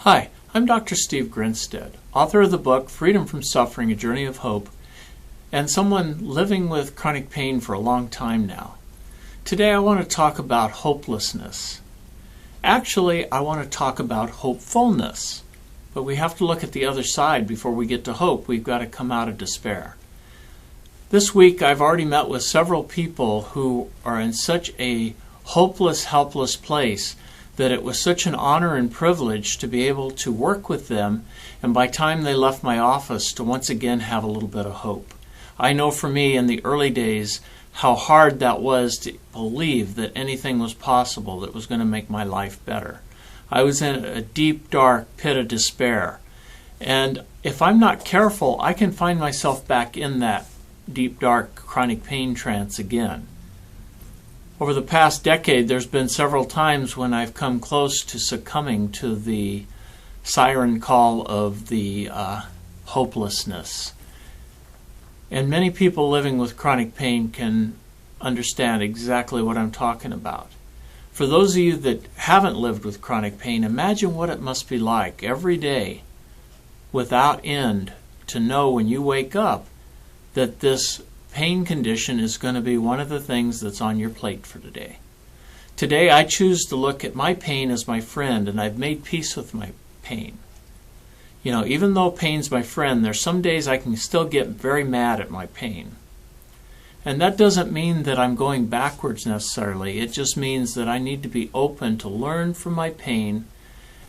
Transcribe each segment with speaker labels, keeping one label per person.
Speaker 1: Hi, I'm Dr. Steve Grinstead, author of the book Freedom from Suffering, A Journey of Hope, and someone living with chronic pain for a long time now. Today I want to talk about hopelessness. Actually, I want to talk about hopefulness, but we have to look at the other side before we get to hope. We've got to come out of despair. This week I've already met with several people who are in such a hopeless, helpless place that it was such an honor and privilege to be able to work with them, and by the time they left my office to once again have a little bit of hope. I know for me in the early days how hard that was to believe that anything was possible that was going to make my life better. I was in a deep, dark pit of despair, and if I'm not careful, I can find myself back in that deep, dark, chronic pain trance again. Over the past decade, there's been several times when I've come close to succumbing to the siren call of the hopelessness. And many people living with chronic pain can understand exactly what I'm talking about. For those of you that haven't lived with chronic pain, imagine what it must be like every day, without end, to know when you wake up that this pain condition is going to be one of the things that's on your plate for today. Today I choose to look at my pain as my friend, and I've made peace with my pain. You know, even though pain's my friend, there's some days I can still get very mad at my pain. And that doesn't mean that I'm going backwards necessarily. It just means that I need to be open to learn from my pain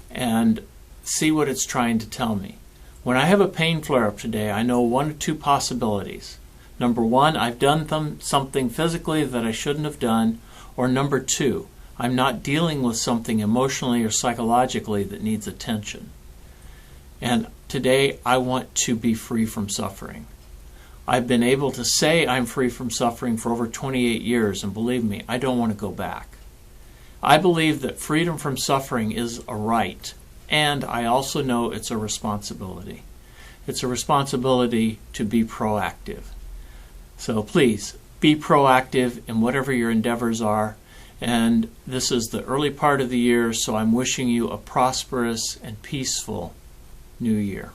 Speaker 1: and see what it's trying to tell me. When I have a pain flare-up today, I know one or two possibilities. Number one, I've done something physically that I shouldn't have done. Or number two, I'm not dealing with something emotionally or psychologically that needs attention. And today I want to be free from suffering. I've been able to say I'm free from suffering for over 28 years, and believe me, I don't want to go back. I believe that freedom from suffering is a right, and I also know it's a responsibility. It's a responsibility to be proactive. So please, be proactive in whatever your endeavors are. And this is the early part of the year, so I'm wishing you a prosperous and peaceful new year.